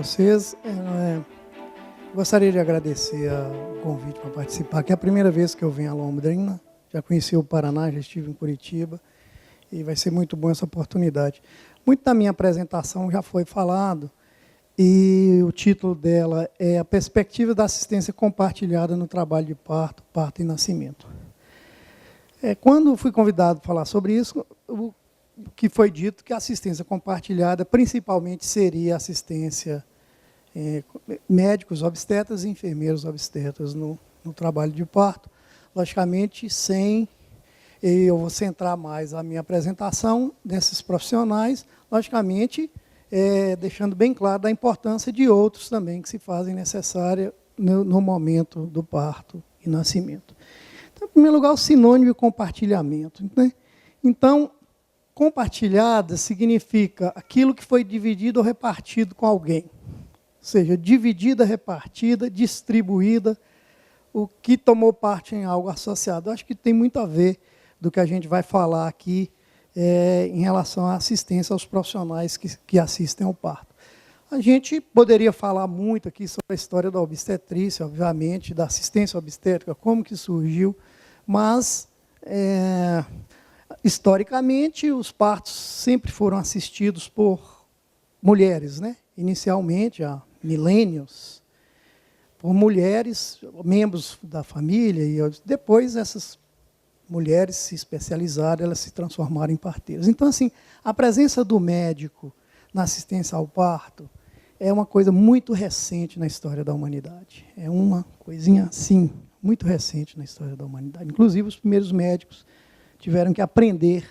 vocês. Gostaria de agradecer o convite para participar, que é a primeira vez que eu venho a Londrina. Já conheci o Paraná, já estive em Curitiba, e vai ser muito bom essa oportunidade. Muito da minha apresentação já foi falado, e o título dela é A Perspectiva da Assistência Compartilhada no Trabalho de Parto, Parto e Nascimento. Quando fui convidado a falar sobre isso, o que foi dito que a assistência compartilhada principalmente seria assistência médicos obstetras e enfermeiros obstetras no trabalho de parto. Logicamente, eu vou centrar mais a minha apresentação nesses profissionais, logicamente, deixando bem claro da importância de outros também que se fazem necessária no momento do parto e nascimento. Então, em primeiro lugar, o sinônimo de compartilhamento, né? Então, compartilhada significa aquilo que foi dividido ou repartido com alguém. Ou seja, dividida, repartida, distribuída, o que tomou parte em algo associado. Eu acho que tem muito a ver do que a gente vai falar aqui em relação à assistência aos profissionais que assistem ao parto. A gente poderia falar muito aqui sobre a história da obstetrícia, obviamente, da assistência obstétrica, como que surgiu, mas, historicamente, os partos sempre foram assistidos por mulheres, né? Inicialmente, há milênios, por mulheres, membros da família, e depois essas mulheres se especializaram, elas se transformaram em parteiras. Então, assim, a presença do médico na assistência ao parto é uma coisa muito recente na história da humanidade. É uma coisinha, assim, muito recente na história da humanidade. Inclusive, os primeiros médicos tiveram que aprender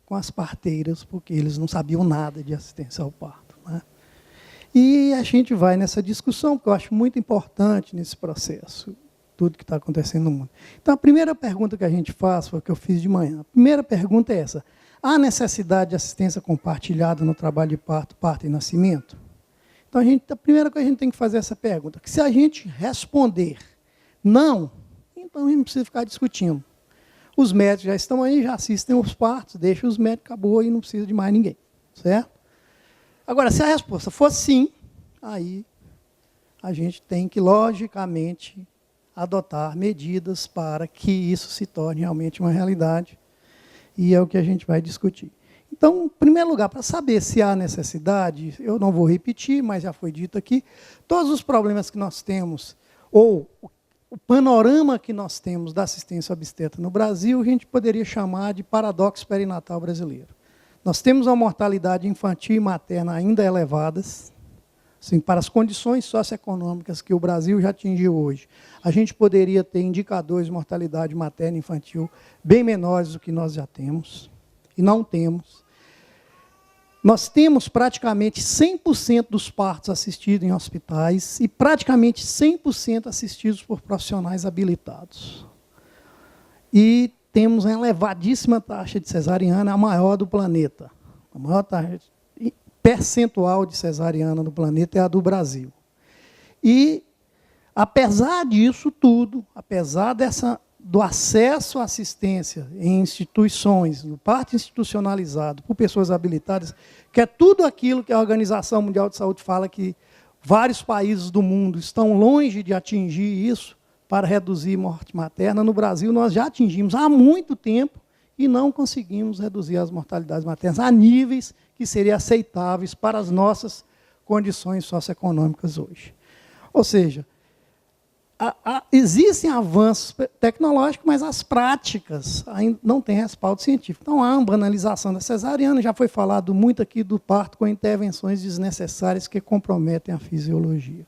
com as parteiras, porque eles não sabiam nada de assistência ao parto, né? E a gente vai nessa discussão, porque eu acho muito importante nesse processo, tudo que está acontecendo no mundo. Então, a primeira pergunta que a gente faz, foi o que eu fiz de manhã. A primeira pergunta é essa: há necessidade de assistência compartilhada no trabalho de parto, parto e nascimento? Então, a primeira coisa que a gente tem que fazer é essa pergunta. Que se a gente responder não, então a gente não precisa ficar discutindo. Os médicos já estão aí, já assistem os partos, deixa os médicos, acabou e não precisa de mais ninguém, certo? Agora, se a resposta for sim, aí a gente tem que, logicamente, adotar medidas para que isso se torne realmente uma realidade, e é o que a gente vai discutir. Então, em primeiro lugar, para saber se há necessidade, eu não vou repetir, mas já foi dito aqui, todos os problemas que nós temos, ou o panorama que nós temos da assistência obstétrica no Brasil, a gente poderia chamar de paradoxo perinatal brasileiro. Nós temos uma mortalidade infantil e materna ainda elevadas, assim, para as condições socioeconômicas que o Brasil já atingiu hoje. A gente poderia ter indicadores de mortalidade materna e infantil bem menores do que nós já temos, e não temos. Nós temos praticamente 100% dos partos assistidos em hospitais e praticamente 100% assistidos por profissionais habilitados. E temos uma elevadíssima taxa de cesariana, a maior do planeta. A maior taxa percentual de cesariana do planeta é a do Brasil. E, apesar disso tudo, apesar do acesso à assistência em instituições, no parto institucionalizado, por pessoas habilitadas, que é tudo aquilo que a Organização Mundial de Saúde fala que vários países do mundo estão longe de atingir isso, para reduzir morte materna, no Brasil nós já atingimos há muito tempo e não conseguimos reduzir as mortalidades maternas a níveis que seriam aceitáveis para as nossas condições socioeconômicas hoje. Ou seja, existem avanços tecnológicos, mas as práticas ainda não têm respaldo científico. Então, há uma banalização da cesariana, já foi falado muito aqui do parto com intervenções desnecessárias que comprometem a fisiologia.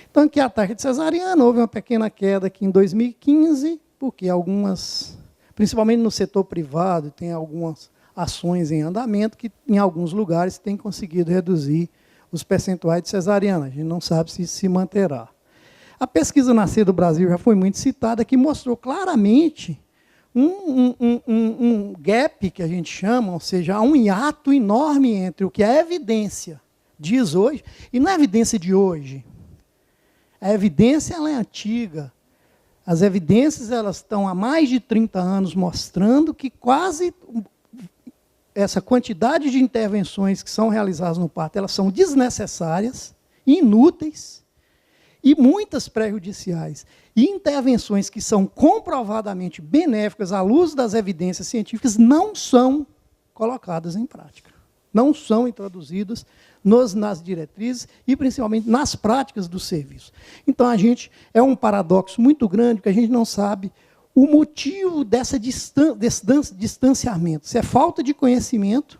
Então, aqui a taxa de cesariana, houve uma pequena queda aqui em 2015, porque algumas, principalmente no setor privado, tem algumas ações em andamento que, em alguns lugares, têm conseguido reduzir os percentuais de cesariana. A gente não sabe se isso se manterá. A pesquisa Nascer do Brasil já foi muito citada, que mostrou claramente um gap, que a gente chama, ou seja, há um hiato enorme entre o que a evidência diz hoje, e não é a evidência de hoje. A evidência ela é antiga. As evidências elas estão há mais de 30 anos mostrando que quase essa quantidade de intervenções que são realizadas no parto, elas são desnecessárias inúteis e muitas prejudiciais. E intervenções que são comprovadamente benéficas à luz das evidências científicas não são colocadas em prática. Não são introduzidas nas diretrizes e, principalmente, nas práticas do serviço. Então, é um paradoxo muito grande, porque a gente não sabe o motivo desse distanciamento. Se é falta de conhecimento,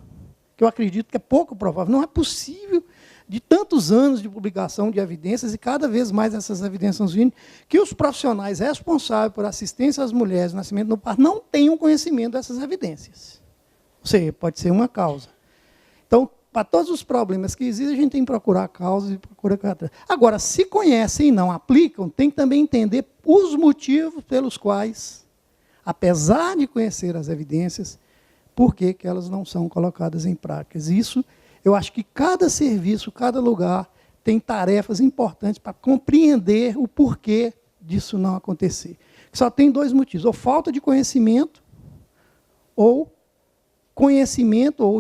que eu acredito que é pouco provável. Não é possível, de tantos anos de publicação de evidências, e cada vez mais essas evidências vindo, que os profissionais responsáveis por assistência às mulheres no nascimento no parto não tenham conhecimento dessas evidências. Ou seja, pode ser uma causa. Então, para todos os problemas que existem, a gente tem que procurar causas e procurar. Agora, se conhecem e não aplicam, tem que também entender os motivos pelos quais, apesar de conhecer as evidências, por que elas não são colocadas em práticas. Isso, eu acho que cada serviço, cada lugar, tem tarefas importantes para compreender o porquê disso não acontecer. Só tem dois motivos: ou falta de conhecimento, ou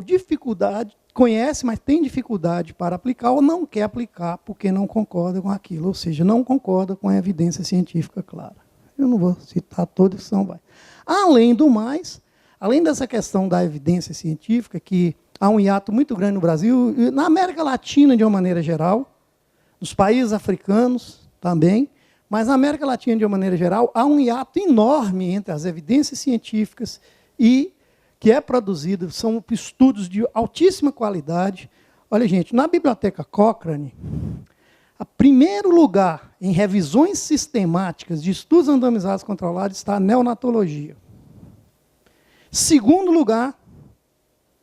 dificuldade. Conhece, mas tem dificuldade para aplicar, ou não quer aplicar porque não concorda com aquilo, ou seja, não concorda com a evidência científica clara. Eu não vou citar todas, senão vai. Além do mais, além dessa questão da evidência científica, que há um hiato muito grande no Brasil, e na América Latina, de uma maneira geral, nos países africanos também, mas na América Latina, de uma maneira geral, há um hiato enorme entre as evidências científicas e que é produzido, são estudos de altíssima qualidade. Olha, gente, na Biblioteca Cochrane, a primeiro lugar em revisões sistemáticas de estudos randomizados controlados está a neonatologia. Segundo lugar,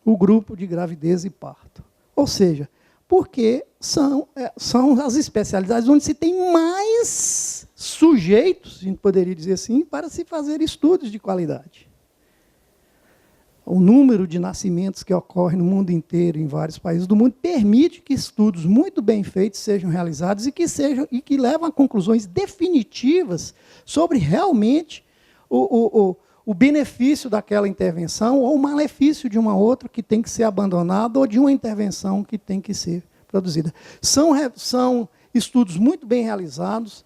o grupo de gravidez e parto. Ou seja, porque são as especialidades onde se tem mais sujeitos, a gente poderia dizer assim, para se fazer estudos de qualidade. O número de nascimentos que ocorre no mundo inteiro, em vários países do mundo, permite que estudos muito bem feitos sejam realizados e que levam a conclusões definitivas sobre realmente o benefício daquela intervenção ou o malefício de uma outra que tem que ser abandonada ou de uma intervenção que tem que ser produzida. São estudos muito bem realizados,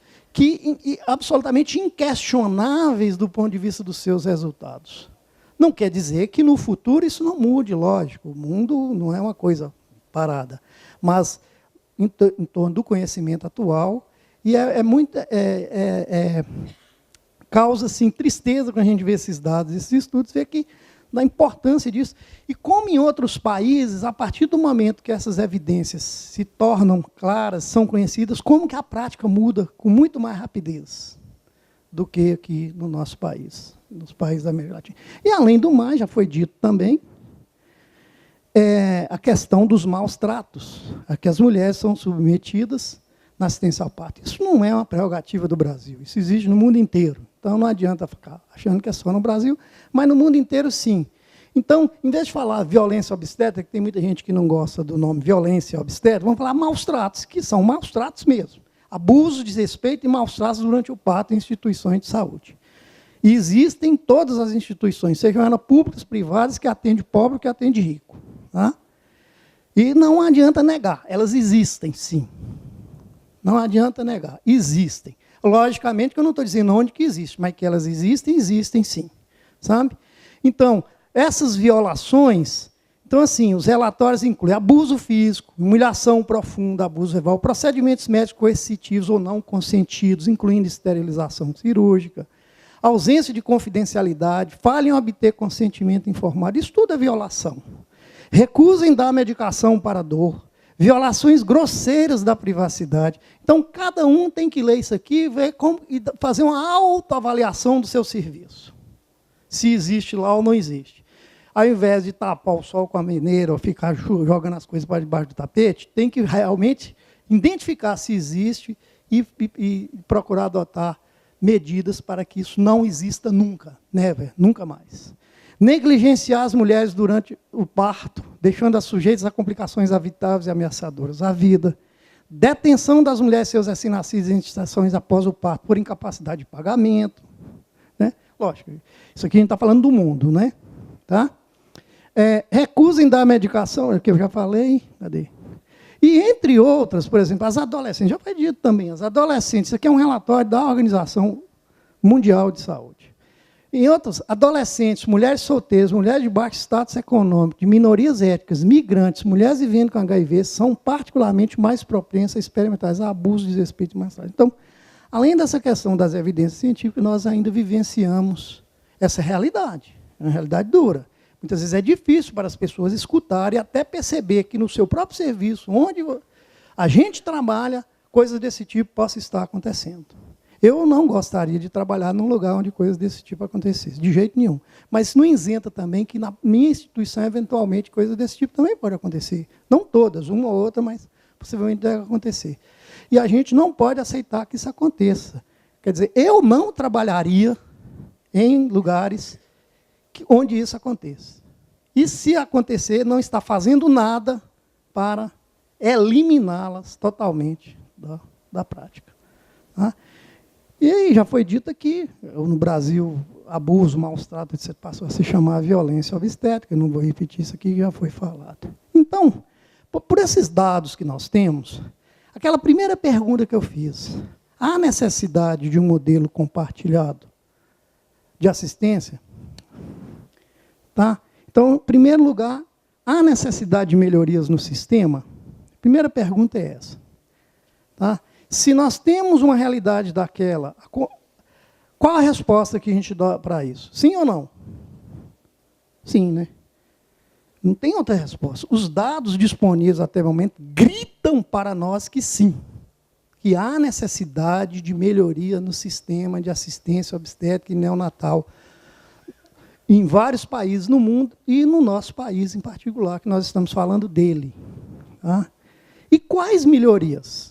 absolutamente inquestionáveis do ponto de vista dos seus resultados. Não quer dizer que no futuro isso não mude, lógico. O mundo não é uma coisa parada. Mas em torno do conhecimento atual, e causa assim, tristeza quando a gente vê esses dados, esses estudos, vê que da importância disso. E como em outros países, a partir do momento que essas evidências se tornam claras, são conhecidas, como que a prática muda com muito mais rapidez do que aqui no nosso país, nos países da América Latina. E, além do mais, já foi dito também, a questão dos maus tratos, a que as mulheres são submetidas na assistência ao parto. Isso não é uma prerrogativa do Brasil, isso existe no mundo inteiro. Então, não adianta ficar achando que é só no Brasil, mas no mundo inteiro, sim. Então, em vez de falar violência obstétrica, que tem muita gente que não gosta do nome violência obstétrica, vamos falar maus tratos, que são maus tratos mesmo. Abuso, desrespeito e maus tratos durante o parto em instituições de saúde. E existem todas as instituições, sejam elas públicas, privadas, que atendem pobre ou que atendem rico. Tá? E não adianta negar, elas existem, sim. Não adianta negar, existem. Logicamente que eu não estou dizendo onde que existe, mas que elas existem, existem sim. Sabe? Então, essas violações, então assim, os relatórios incluem abuso físico, humilhação profunda, abuso verbal, procedimentos médicos coercitivos ou não consentidos, incluindo esterilização cirúrgica, ausência de confidencialidade, falha em obter consentimento informado, isso tudo é violação. Recusa em dar medicação para a dor, violações grosseiras da privacidade. Então, cada um tem que ler isso aqui e fazer uma autoavaliação do seu serviço. Se existe lá ou não existe. Ao invés de tapar o sol com a peneira ou ficar jogando as coisas para debaixo do tapete, tem que realmente identificar se existe e procurar adotar medidas para que isso não exista nunca, never, nunca mais. Negligenciar as mulheres durante o parto, deixando-as sujeitas a complicações evitáveis e ameaçadoras à vida. Detenção das mulheres e seus recém-nascidos em instituições após o parto por incapacidade de pagamento. Né? Lógico, isso aqui a gente está falando do mundo, né? Tá? Recusa em dar medicação, que eu já falei. Cadê? E, entre outras, por exemplo, as adolescentes, já foi dito também, as adolescentes, isso aqui é um relatório da Organização Mundial de Saúde. Em outras, adolescentes, mulheres solteiras, mulheres de baixo status econômico, de minorias étnicas, migrantes, mulheres vivendo com HIV, são particularmente mais propensas a experimentar abuso, desrespeito e mais tarde. Então, além dessa questão das evidências científicas, nós ainda vivenciamos essa realidade, é uma realidade dura. Muitas vezes é difícil para as pessoas escutarem e até perceber que no seu próprio serviço, onde a gente trabalha, coisas desse tipo possam estar acontecendo. Eu não gostaria de trabalhar num lugar onde coisas desse tipo acontecessem, de jeito nenhum. Mas isso não isenta também que na minha instituição, eventualmente, coisas desse tipo também podem acontecer. Não todas, uma ou outra, mas possivelmente deve acontecer. E a gente não pode aceitar que isso aconteça. Quer dizer, eu não trabalharia em lugares onde isso aconteça. E se acontecer, não está fazendo nada para eliminá-las totalmente da prática. Tá? E aí já foi dito aqui, no Brasil, abuso, maus tratos, etc., passou a se chamar violência obstétrica, não vou repetir isso aqui, já foi falado. Então, por esses dados que nós temos, aquela primeira pergunta que eu fiz, há necessidade de um modelo compartilhado de assistência? Tá? Então, em primeiro lugar, há necessidade de melhorias no sistema? A primeira pergunta é essa. Tá? Se nós temos uma realidade daquela, qual a resposta que a gente dá para isso? Sim ou não? Sim, né? Não tem outra resposta. Os dados disponíveis até o momento gritam para nós que sim, que há necessidade de melhoria no sistema de assistência obstétrica e neonatal em vários países no mundo e no nosso país em particular, que nós estamos falando dele. Tá? E quais melhorias?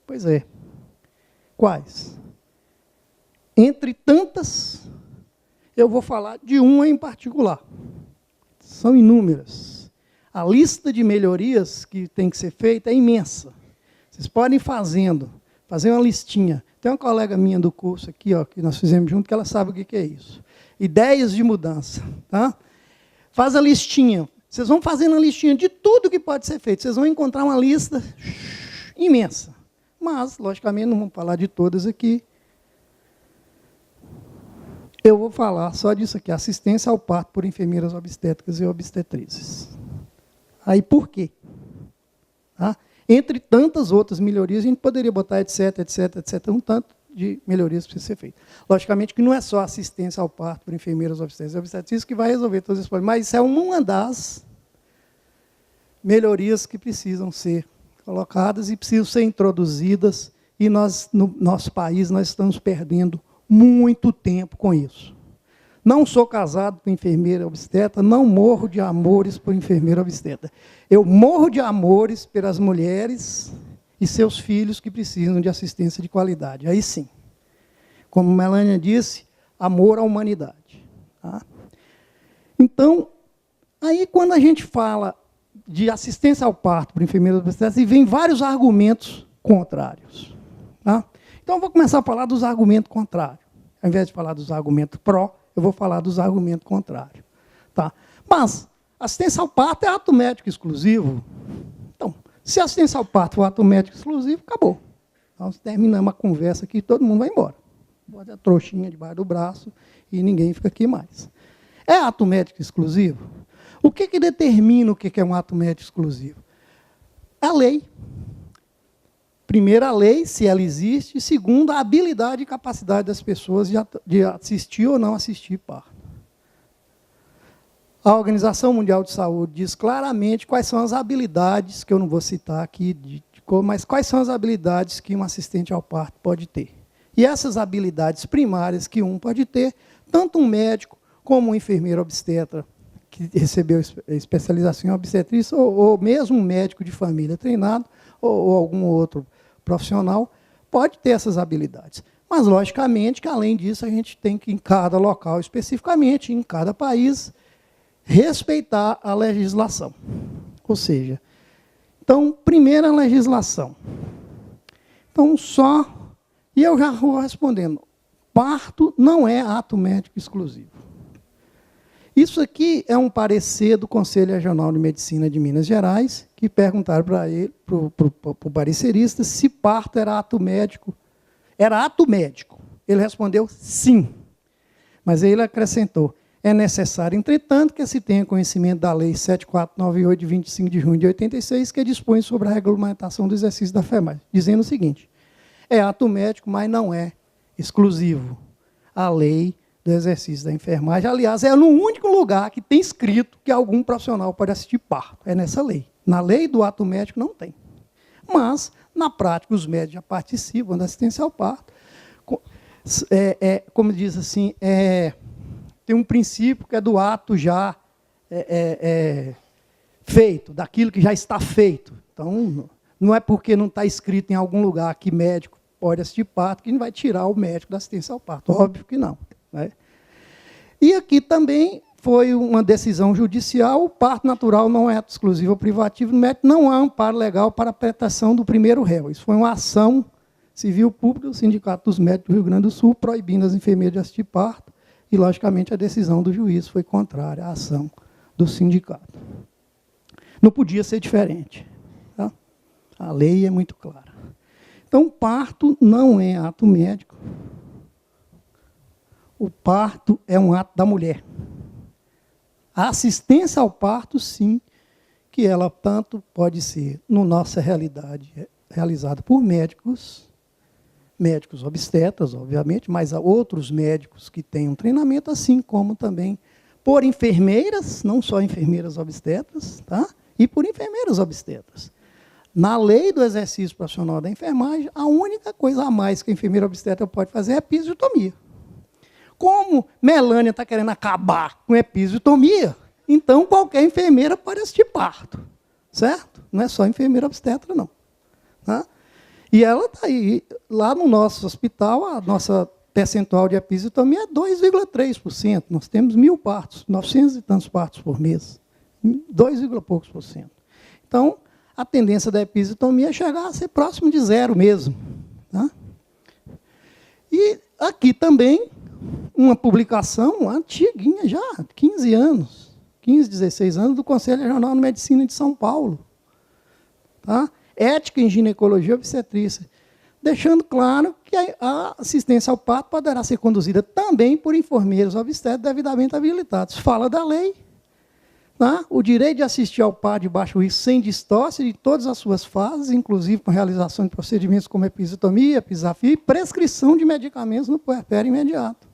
Pois é. Quais? Entre tantas, eu vou falar de uma em particular. São inúmeras. A lista de melhorias que tem que ser feita é imensa. Vocês podem ir fazer uma listinha. Tem uma colega minha do curso aqui, ó, que nós fizemos junto, que ela sabe o que é isso. Ideias de mudança. Tá? Faz a listinha. Vocês vão fazendo a listinha de tudo que pode ser feito. Vocês vão encontrar uma lista imensa. Mas, logicamente, não vamos falar de todas aqui. Eu vou falar só disso aqui, assistência ao parto por enfermeiras obstétricas e obstetrizes. Aí, por quê? Tá? Entre tantas outras melhorias, a gente poderia botar etc, etc, etc, um tanto de melhorias que precisam ser feitas. Logicamente que não é só assistência ao parto por enfermeiras obstétricas e obstetrizes que vai resolver todos esses problemas, mas isso é uma das melhorias que precisam ser colocadas e precisam ser introduzidas, e nós, no nosso país, nós estamos perdendo muito tempo com isso. Não sou casado com enfermeira obstetra, não morro de amores por enfermeira obstetra. Eu morro de amores pelas mulheres e seus filhos que precisam de assistência de qualidade. Aí sim. Como Melânia disse, amor à humanidade. Tá? Então, aí quando a gente fala de assistência ao parto por enfermeiras obstetras, e vem vários argumentos contrários. Tá? Então, eu vou começar a falar dos argumentos contrários. Ao invés de falar dos argumentos pró, eu vou falar dos argumentos contrários. Tá? Mas, assistência ao parto é ato médico exclusivo. Então, se assistência ao parto for ato médico exclusivo, acabou. Nós terminamos a conversa aqui e todo mundo vai embora. Bota a trouxinha debaixo do braço e ninguém fica aqui mais. É ato médico exclusivo? O que determina o que é um ato médico exclusivo? A lei. Primeiro, a lei, se ela existe. E segundo, a habilidade e capacidade das pessoas de assistir ou não assistir parto. A Organização Mundial de Saúde diz claramente quais são as habilidades, que eu não vou citar aqui, mas quais são as habilidades que um assistente ao parto pode ter. E essas habilidades primárias que um pode ter, tanto um médico como um enfermeiro obstetra, que recebeu especialização em obstetrícia, ou mesmo um médico de família treinado, ou algum outro profissional, pode ter essas habilidades. Mas, logicamente, que além disso, a gente tem que, em cada local especificamente, em cada país, respeitar a legislação. Ou seja, então, primeira legislação. Então, e eu já vou respondendo, parto não é ato médico exclusivo. Isso aqui é um parecer do Conselho Regional de Medicina de Minas Gerais, que perguntaram para ele, para o parecerista, se parto era ato médico. Era ato médico. Ele respondeu sim. Mas aí ele acrescentou, é necessário, entretanto, que se tenha conhecimento da Lei 7498, de 25 de junho de 86, que dispõe sobre a regulamentação do exercício da enfermagem, dizendo o seguinte, é ato médico, mas não é exclusivo. A lei do exercício da enfermagem, aliás, é no único lugar que tem escrito que algum profissional pode assistir parto, é nessa lei. Na lei do ato médico não tem. Mas, na prática, os médicos já participam da assistência ao parto. Como diz assim, tem um princípio que é do ato já feito, daquilo que já está feito. Então, não é porque não está escrito em algum lugar que médico pode assistir parto que não vai tirar o médico da assistência ao parto. Óbvio que não. Né? E aqui também foi uma decisão judicial, o parto natural não é ato exclusivo ou privativo do médico, não há amparo legal para a prestação do primeiro réu. Isso foi uma ação civil pública do Sindicato dos Médicos do Rio Grande do Sul, proibindo as enfermeiras de assistir parto, e, logicamente, a decisão do juiz foi contrária à ação do sindicato. Não podia ser diferente. Tá? A lei é muito clara. Então, parto não é ato médico. O parto é um ato da mulher. A assistência ao parto, sim, que ela tanto pode ser, na nossa realidade, realizada por médicos obstetras, obviamente, mas há outros médicos que têm um treinamento, assim como também por enfermeiras, não só enfermeiras obstetras, tá? E por enfermeiras obstetras. Na lei do exercício profissional da enfermagem, a única coisa a mais que a enfermeira obstetra pode fazer é episiotomia. Como Melânia está querendo acabar com episiotomia, então qualquer enfermeira pode assistir parto, certo? Não é só enfermeira obstetra, não. Tá? E ela está aí, lá no nosso hospital, a nossa percentual de episiotomia é 2,3%. Nós temos 1.000 partos, 900 e tantos partos por mês. 2, poucos por cento. Então, a tendência da episiotomia é chegar a ser próximo de zero mesmo. Tá? E aqui também, uma publicação antiguinha já, 15 anos, 15, 16 anos, do Conselho Regional de Medicina de São Paulo. Tá? Ética em ginecologia e obstetrícia, deixando claro que a assistência ao parto poderá ser conduzida também por enfermeiros obstetras devidamente habilitados. Fala da lei. Tá? O direito de assistir ao parto de baixo risco sem distócia de todas as suas fases, inclusive com realização de procedimentos como episiotomia, episafia e prescrição de medicamentos no puerpério imediato.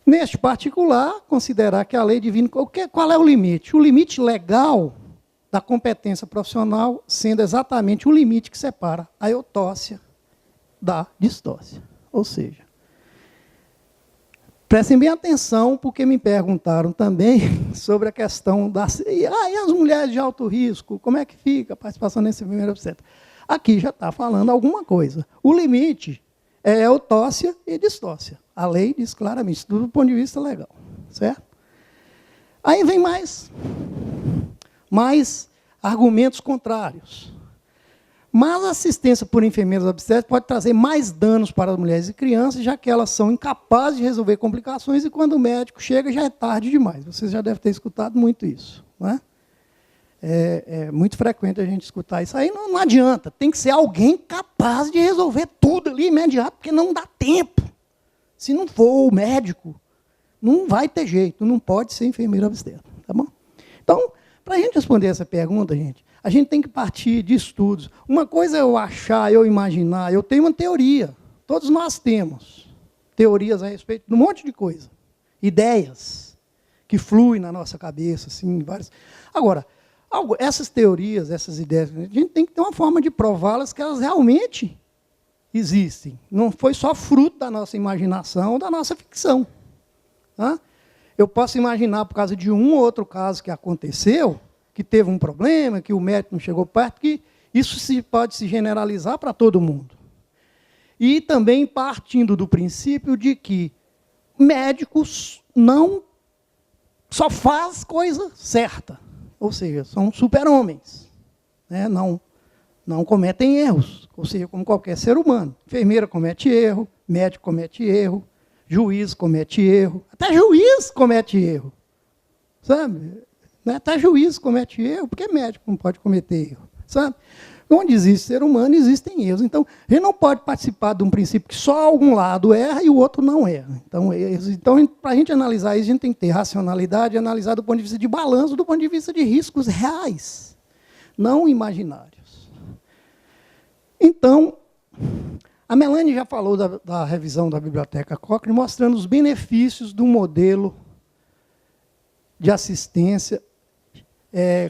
Neste particular, considerar que a lei divina... Qual é o limite? O limite legal da competência profissional sendo exatamente o limite que separa a eutócia da distócia. Ou seja, prestem bem atenção, porque me perguntaram também sobre a questão das... E as mulheres de alto risco, como é que fica a participação nesse primeiro obstetra? Aqui já está falando alguma coisa. O limite é eutócia e distócia. A lei diz claramente, do ponto de vista legal. Certo? Aí vem mais argumentos contrários. Mas a assistência por enfermeiras obstetras pode trazer mais danos para as mulheres e crianças, já que elas são incapazes de resolver complicações e quando o médico chega já é tarde demais. Vocês já devem ter escutado muito isso. Não é? É muito frequente a gente escutar isso. Aí não adianta, tem que ser alguém capaz de resolver tudo ali imediato, porque não dá tempo. Se não for o médico, não vai ter jeito, não pode ser enfermeira obstetra. Tá bom? Então, para a gente responder essa pergunta, gente, a gente tem que partir de estudos. Uma coisa é eu achar, eu imaginar, eu tenho uma teoria. Todos nós temos teorias a respeito de um monte de coisa. Ideias que fluem na nossa cabeça, assim, várias. Agora, essas teorias, essas ideias, a gente tem que ter uma forma de prová-las que elas realmente existem. Não foi só fruto da nossa imaginação ou da nossa ficção. Tá? Eu posso imaginar, por causa de um ou outro caso que aconteceu, que teve um problema, que o médico não chegou perto, que isso pode se generalizar para todo mundo. E também partindo do princípio de que médicos não só faz coisa certa, ou seja, são super-homens, né? Não cometem erros, ou seja, como qualquer ser humano. Enfermeira comete erro, médico comete erro, juiz comete erro, até juiz comete erro. sabe? Né? Até juiz comete erro, porque médico não pode cometer erro, sabe? Onde existe ser humano, existem erros. Então, a gente não pode participar de um princípio que só algum lado erra e o outro não erra. Então para a gente analisar isso, a gente tem que ter racionalidade, analisar do ponto de vista de balanço, do ponto de vista de riscos reais, não imaginários. Então, a Melanie já falou da revisão da Biblioteca Cochrane, mostrando os benefícios do modelo de assistência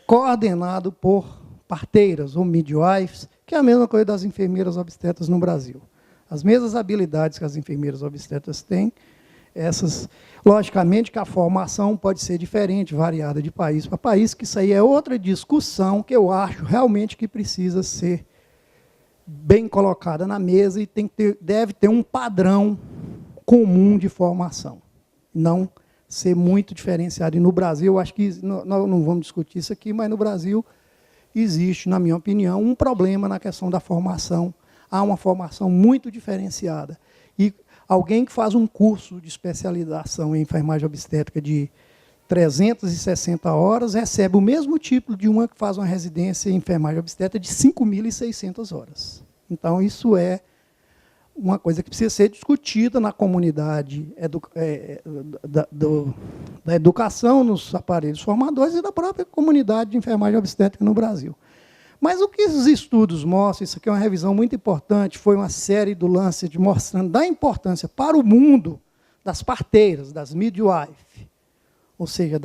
coordenado por parteiras ou midwives, que é a mesma coisa das enfermeiras obstetras no Brasil. As mesmas habilidades que as enfermeiras obstetras têm, essas, logicamente que a formação pode ser diferente, variada de país para país, que isso aí é outra discussão que eu acho realmente que precisa ser bem colocada na mesa e deve ter um padrão comum de formação, não ser muito diferenciado. E no Brasil, acho que, nós não vamos discutir isso aqui, mas no Brasil existe, na minha opinião, um problema na questão da formação. Há uma formação muito diferenciada. E alguém que faz um curso de especialização em enfermagem obstétrica de 360 horas recebe o mesmo tipo de uma que faz uma residência em enfermagem obstétrica de 5.600 horas. Então, isso é uma coisa que precisa ser discutida na comunidade da educação, nos aparelhos formadores e da própria comunidade de enfermagem obstétrica no Brasil. Mas o que os estudos mostram, isso aqui é uma revisão muito importante, foi uma série do Lancet mostrando da importância para o mundo das parteiras, das midwife, ou seja,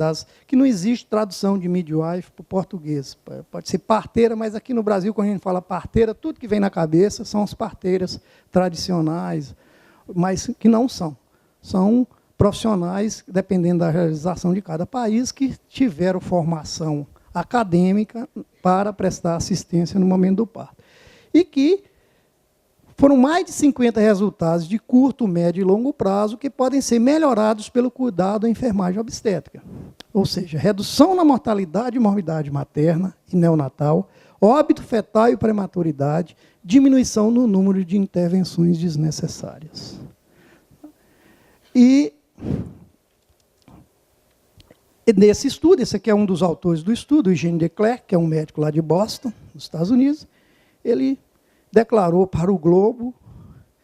que não existe tradução de midwife para o português. Pode ser parteira, mas aqui no Brasil, quando a gente fala parteira, tudo que vem na cabeça são as parteiras tradicionais, mas que não são. São profissionais, dependendo da realização de cada país, que tiveram formação acadêmica para prestar assistência no momento do parto. E que foram mais de 50 resultados de curto, médio e longo prazo que podem ser melhorados pelo cuidado da enfermagem obstétrica. Ou seja, redução na mortalidade e morbidade materna e neonatal, óbito fetal e prematuridade, diminuição no número de intervenções desnecessárias. E nesse estudo, esse aqui é um dos autores do estudo, Eugene de Klerk, que é um médico lá de Boston, nos Estados Unidos, ele declarou para o Globo: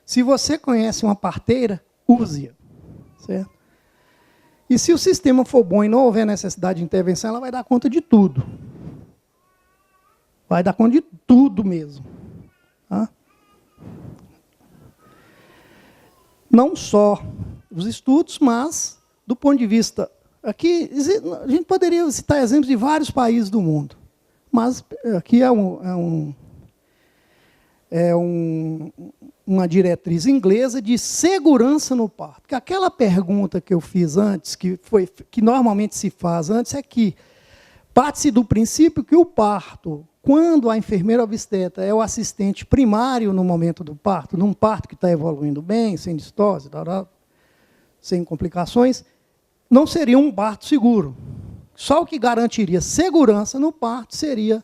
se você conhece uma parteira, use-a. Certo? E se o sistema for bom e não houver necessidade de intervenção, ela vai dar conta de tudo. Vai dar conta de tudo mesmo. Tá? Não só os estudos, mas do ponto de vista... Aqui, a gente poderia citar exemplos de vários países do mundo, mas aqui uma diretriz inglesa de segurança no parto. Porque aquela pergunta que eu fiz antes, que normalmente se faz antes, é que parte-se do princípio que o parto, quando a enfermeira obstetra é o assistente primário no momento do parto, num parto que está evoluindo bem, sem distose, sem complicações, não seria um parto seguro. Só o que garantiria segurança no parto seria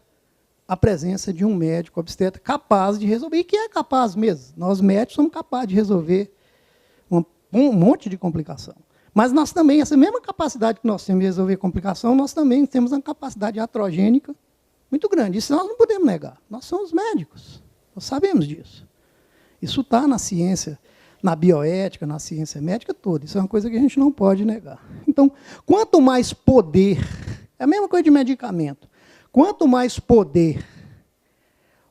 a presença de um médico obstetra capaz de resolver, e que é capaz mesmo. Nós médicos somos capazes de resolver um monte de complicação. Mas nós também, essa mesma capacidade que nós temos de resolver complicação, nós também temos uma capacidade iatrogênica muito grande. Isso nós não podemos negar. Nós somos médicos. Nós sabemos disso. Isso está na ciência, na bioética, na ciência médica toda. Isso é uma coisa que a gente não pode negar. Então, quanto mais poder, é a mesma coisa de medicamento, quanto mais poder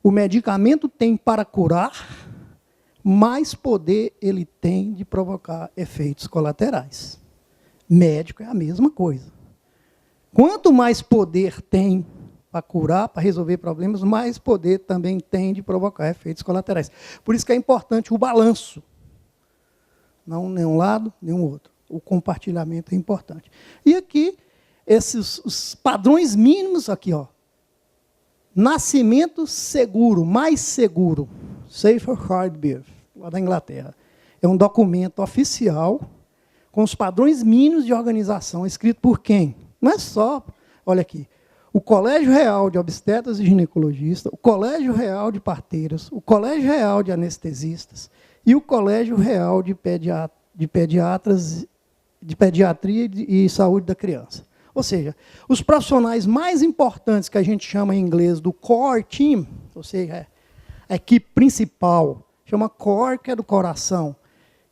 o medicamento tem para curar, mais poder ele tem de provocar efeitos colaterais. Médico é a mesma coisa. Quanto mais poder tem para curar, para resolver problemas, mais poder também tem de provocar efeitos colaterais. Por isso que é importante o balanço. Não nenhum lado, nenhum outro. O compartilhamento é importante. E aqui, os padrões mínimos, aqui, ó. Nascimento seguro, mais seguro. Safer Childbirth, lá da Inglaterra. É um documento oficial com os padrões mínimos de organização, escrito por quem? Não é só, olha aqui, o Colégio Real de Obstetras e Ginecologistas, o Colégio Real de Parteiras, o Colégio Real de Anestesistas e o Colégio Real de Pediatras, de Pediatria e Saúde da Criança. Ou seja, os profissionais mais importantes que a gente chama em inglês do core team, ou seja, a equipe principal, chama core, que é do coração,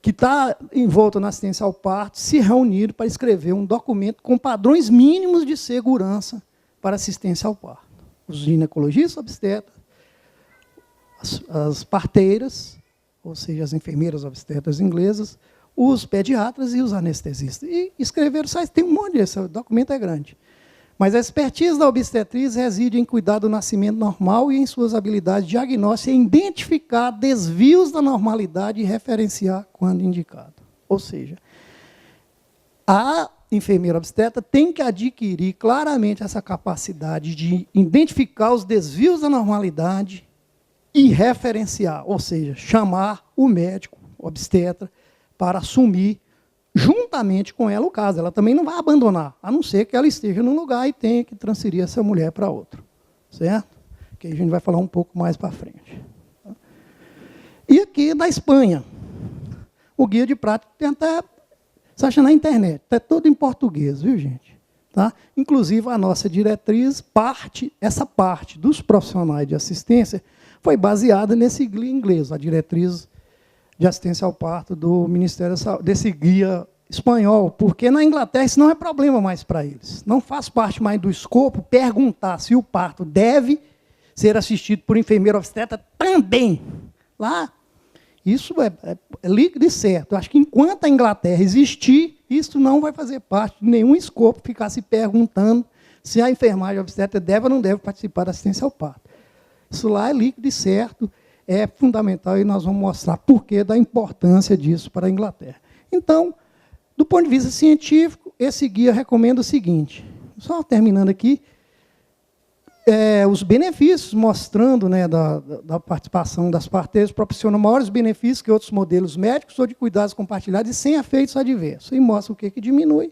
que está envolto na assistência ao parto, se reuniram para escrever um documento com padrões mínimos de segurança para assistência ao parto. Os ginecologistas obstetras, as parteiras, ou seja, as enfermeiras obstetras inglesas, os pediatras e os anestesistas. E escreveram, tem um monte disso, o documento é grande. Mas a expertise da obstetriz reside em cuidar do nascimento normal e em suas habilidades diagnósticas em identificar desvios da normalidade e referenciar quando indicado. Ou seja, a enfermeira obstetra tem que adquirir claramente essa capacidade de identificar os desvios da normalidade e referenciar, ou seja, chamar o médico obstetra para assumir juntamente com ela o caso. Ela também não vai abandonar, a não ser que ela esteja num lugar e tenha que transferir essa mulher para outro. Certo? Que a gente vai falar um pouco mais para frente. E aqui na Espanha, o guia de prática tem até, você acha na internet, está todo em português, viu, gente? Tá? Inclusive, a nossa diretriz, essa parte dos profissionais de assistência, foi baseada nesse inglês, a diretriz de assistência ao parto do Ministério da Saúde, desse guia espanhol, porque na Inglaterra isso não é problema mais para eles. Não faz parte mais do escopo perguntar se o parto deve ser assistido por enfermeiro obstetra também. Lá, isso é líquido e certo. Eu acho que enquanto a Inglaterra existir, isso não vai fazer parte de nenhum escopo ficar se perguntando se a enfermagem obstetra deve ou não deve participar da assistência ao parto. Isso lá é líquido e certo, é fundamental, e nós vamos mostrar porquê da importância disso para a Inglaterra. Então, do ponto de vista científico, esse guia recomenda o seguinte, só terminando aqui, os benefícios, mostrando, né, da participação das parteiras, proporcionam maiores benefícios que outros modelos médicos ou de cuidados compartilhados e sem efeitos adversos. E mostra o que diminui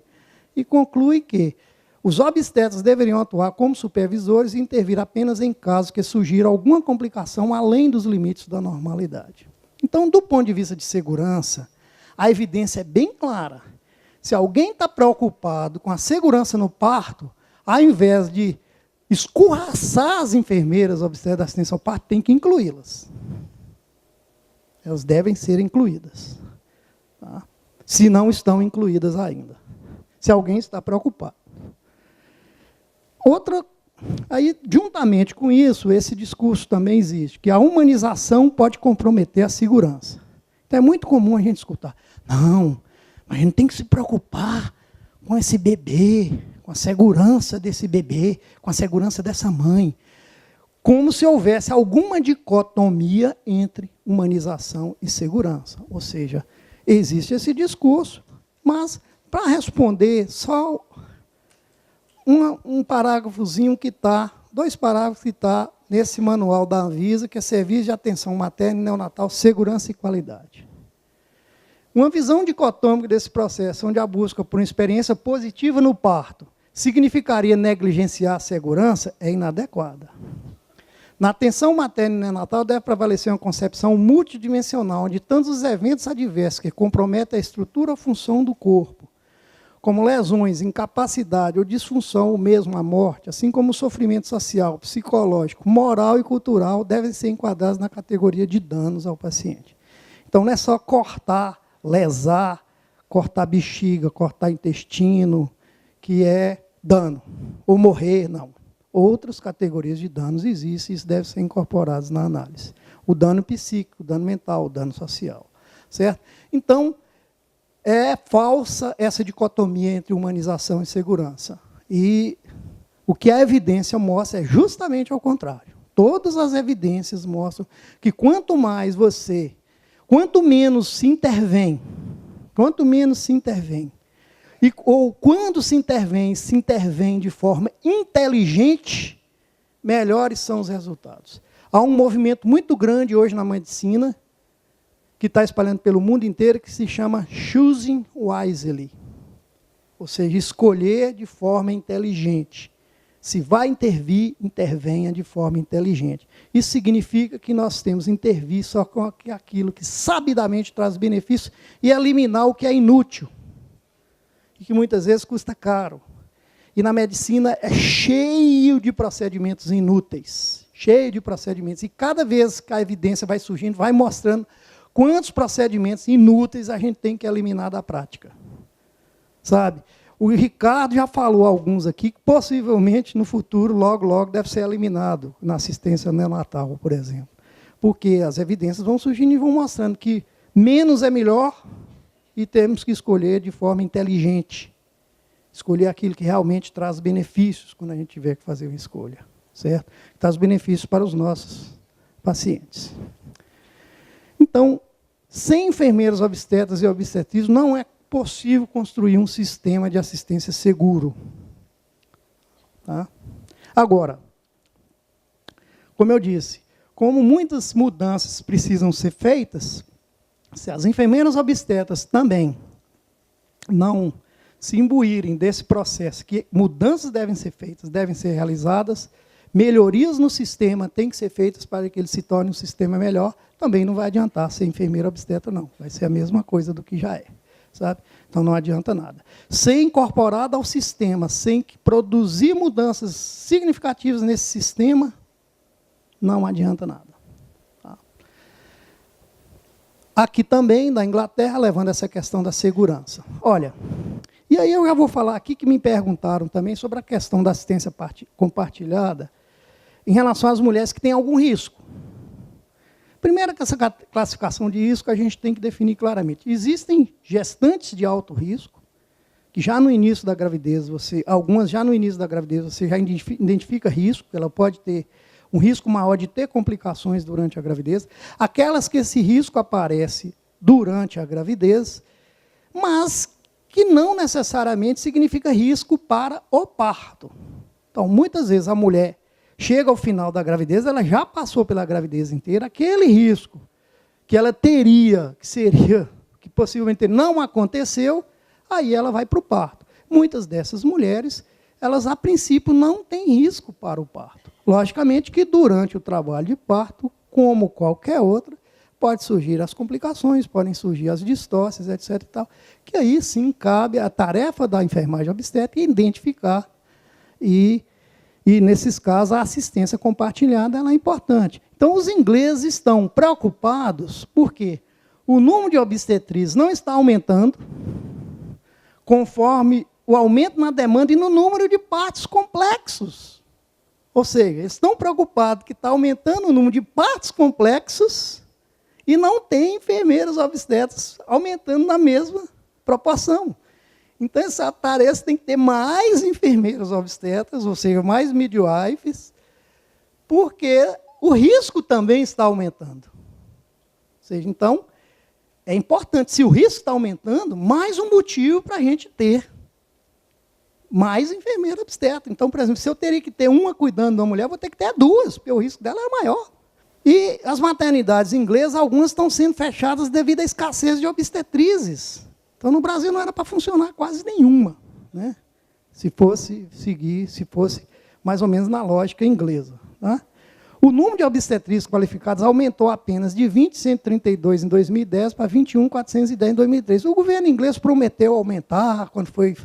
e conclui que os obstetras deveriam atuar como supervisores e intervir apenas em casos que surgira alguma complicação além dos limites da normalidade. Então, do ponto de vista de segurança, a evidência é bem clara. Se alguém está preocupado com a segurança no parto, ao invés de escorraçar as enfermeiras obstetras da assistência ao parto, tem que incluí-las. Elas devem ser incluídas. Tá? Se não estão incluídas ainda. Se alguém está preocupado. Aí, juntamente com isso, esse discurso também existe, que a humanização pode comprometer a segurança. Então, é muito comum a gente escutar, não, mas a gente tem que se preocupar com esse bebê, com a segurança desse bebê, com a segurança dessa mãe, como se houvesse alguma dicotomia entre humanização e segurança. Ou seja, existe esse discurso, mas, para responder, só um parágrafozinho que está, 2 parágrafos que está nesse manual da Anvisa, que é Serviço de Atenção Materna e Neonatal, Segurança e Qualidade. Uma visão dicotômica desse processo, onde a busca por uma experiência positiva no parto significaria negligenciar a segurança, é inadequada. Na atenção materna e neonatal deve prevalecer uma concepção multidimensional, onde tanto os eventos adversos que comprometem a estrutura ou função do corpo, como lesões, incapacidade ou disfunção, ou mesmo a morte, assim como o sofrimento social, psicológico, moral e cultural, devem ser enquadrados na categoria de danos ao paciente. Então, não é só cortar, lesar, cortar bexiga, cortar intestino, que é dano, ou morrer, não. Outras categorias de danos existem e isso deve ser incorporado na análise. O dano psíquico, o dano mental, o dano social. Certo? Então, é falsa essa dicotomia entre humanização e segurança. E o que a evidência mostra é justamente ao contrário. Todas as evidências mostram que quanto menos se intervém, ou quando se intervém de forma inteligente, melhores são os resultados. Há um movimento muito grande hoje na medicina, que está espalhando pelo mundo inteiro, que se chama choosing wisely. Ou seja, escolher de forma inteligente. Se vai intervir, intervenha de forma inteligente. Isso significa que nós temos que intervir só com aquilo que sabidamente traz benefício e eliminar o que é inútil. E que muitas vezes custa caro. E na medicina é cheio de procedimentos inúteis, cheio de procedimentos. E cada vez que a evidência vai surgindo, vai mostrando quantos procedimentos inúteis a gente tem que eliminar da prática. Sabe? O Ricardo já falou alguns aqui, que possivelmente no futuro, logo, logo, deve ser eliminado na assistência neonatal, por exemplo. Porque as evidências vão surgindo e vão mostrando que menos é melhor e temos que escolher de forma inteligente. Escolher aquilo que realmente traz benefícios quando a gente tiver que fazer uma escolha, certo? Traz benefícios para os nossos pacientes. Então, sem enfermeiros obstetras e obstetrizes, não é possível construir um sistema de assistência seguro. Tá? Agora, como eu disse, como muitas mudanças precisam ser feitas, se as enfermeiras obstetras também não se imbuírem desse processo, que mudanças devem ser feitas, devem ser realizadas, melhorias no sistema têm que ser feitas para que ele se torne um sistema melhor, também não vai adiantar ser enfermeira obstetra, não. Vai ser a mesma coisa do que já é. Sabe? Então não adianta nada. Ser incorporado ao sistema, sem produzir mudanças significativas nesse sistema, não adianta nada. Tá? Aqui também, da Inglaterra, levando essa questão da segurança. Olha, e aí eu já vou falar aqui que me perguntaram também sobre a questão da assistência compartilhada em relação às mulheres que têm algum risco. Primeiro, que essa classificação de risco a gente tem que definir claramente. Existem gestantes de alto risco, que já no início da gravidez, algumas já no início da gravidez você já identifica risco, ela pode ter um risco maior de ter complicações durante a gravidez. Aquelas que esse risco aparece durante a gravidez, mas que não necessariamente significa risco para o parto. Então, muitas vezes a mulher chega ao final da gravidez, ela já passou pela gravidez inteira, aquele risco que ela teria, que possivelmente não aconteceu, aí ela vai para o parto. Muitas dessas mulheres, elas a princípio não têm risco para o parto. Logicamente que durante o trabalho de parto, como qualquer outra, pode surgir as complicações, podem surgir as distócias, etc. E tal, que aí sim cabe a tarefa da enfermagem obstétrica identificar e nesses casos, a assistência compartilhada ela é importante. Então, os ingleses estão preocupados porque o número de obstetrizes não está aumentando conforme o aumento na demanda e no número de partos complexos. Ou seja, eles estão preocupados que está aumentando o número de partos complexos e não tem enfermeiros obstetras aumentando na mesma proporção. Então, essa tarefa tem que ter mais enfermeiros obstetras, ou seja, mais midwives, porque o risco também está aumentando. Ou seja, então, é importante, se o risco está aumentando, mais um motivo para a gente ter mais enfermeira obstetra. Então, por exemplo, se eu teria que ter uma cuidando da mulher, eu vou ter que ter duas, porque o risco dela é maior. E as maternidades inglesas, algumas estão sendo fechadas devido à escassez de obstetrizes. Então, no Brasil não era para funcionar quase nenhuma, né? Se fosse mais ou menos na lógica inglesa. Tá? O número de obstetrizes qualificadas aumentou apenas de 20.132 em 2010 para 21.410 em 2013. O governo inglês prometeu aumentar, quando foi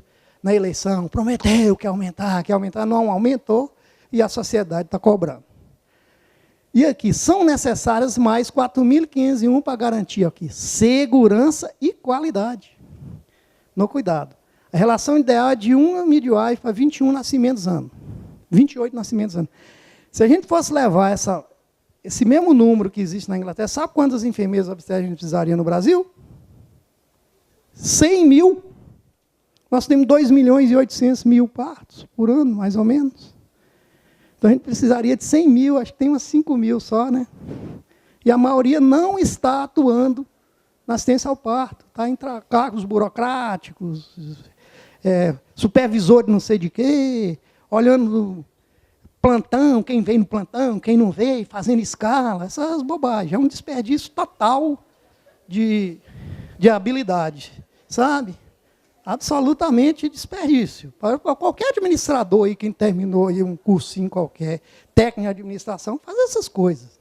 na eleição, prometeu que ia aumentar, não aumentou, e a sociedade está cobrando. E aqui, são necessárias mais 4.501 para garantir aqui segurança e qualidade no cuidado. A relação ideal é de 1 midwife para 21 nascimentos ano. 28 nascimentos ano. Se a gente fosse levar esse mesmo número que existe na Inglaterra, sabe quantas enfermeiras obstetras a gente precisaria no Brasil? 100 mil. Nós temos 2.800.000 partos por ano, mais ou menos. Então, a gente precisaria de 100 mil, acho que tem umas 5 mil só, né? E a maioria não está atuando na assistência ao parto. Está em cargos burocráticos, supervisor de não sei de quê, olhando plantão, quem vem no plantão, quem não veio, fazendo escala, essas bobagens. É um desperdício total de habilidade, sabe? Absolutamente desperdício. Para qualquer administrador aí, quem terminou aí um cursinho qualquer, técnico de administração, fazer essas coisas,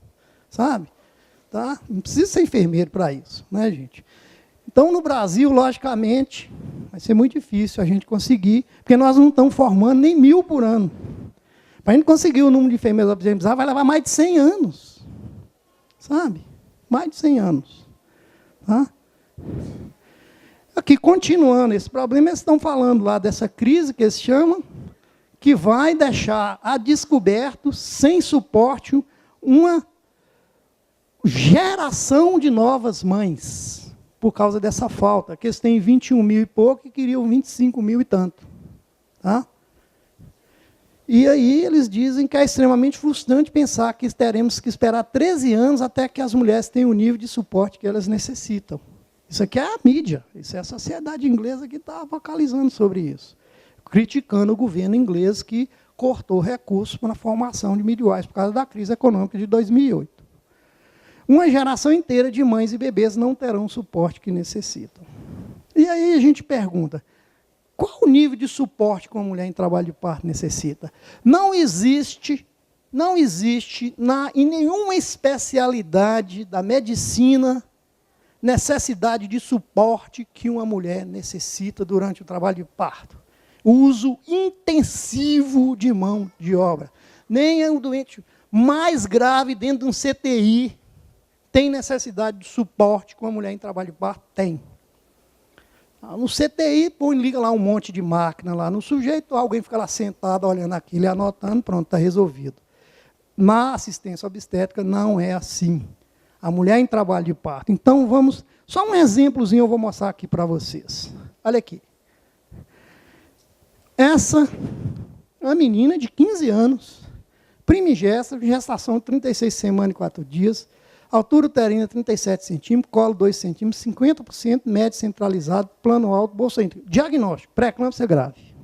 sabe? Tá? Não precisa ser enfermeiro para isso, né, gente? Então, no Brasil, logicamente, Vai ser muito difícil a gente conseguir, porque nós não estamos formando nem 1.000 por ano. Para a gente conseguir o número de enfermeiros obstetras vai levar mais de 100 anos. Sabe? Mais de 100 anos. Tá? Aqui, continuando esse problema, eles estão falando lá dessa crise que eles chamam, que vai deixar a descoberto, sem suporte, uma geração de novas mães, por causa dessa falta, que eles têm 21 mil e pouco e queriam 25 mil e tanto. Tá? E aí eles dizem que é extremamente frustrante pensar que teremos que esperar 13 anos até que as mulheres tenham o nível de suporte que elas necessitam. Isso aqui é a mídia, isso é a sociedade inglesa que está vocalizando sobre isso, criticando o governo inglês que cortou recursos para a formação de midwives por causa da crise econômica de 2008. Uma geração inteira de mães e bebês não terão o suporte que necessitam. E aí a gente pergunta, qual o nível de suporte que uma mulher em trabalho de parto necessita? Não existe em nenhuma especialidade da medicina necessidade de suporte que uma mulher necessita durante o trabalho de parto. O uso intensivo de mão de obra. Nem o doente mais grave dentro de um CTI tem necessidade de suporte que uma mulher em trabalho de parto tem. No CTI, liga lá um monte de máquina lá no sujeito, alguém fica lá sentado olhando aquilo e anotando, pronto, está resolvido. Na assistência obstétrica não é assim. A mulher em trabalho de parto. Então, vamos... Só um exemplozinho eu vou mostrar aqui para vocês. Olha aqui. Essa é uma menina de 15 anos, primigesta, gestação de 36 semanas e 4 dias, altura uterina 37 centímetros, colo 2 centímetros, 50%, médio centralizado, plano alto, bolsa íntegra. Diagnóstico, pré-eclâmpsia grave.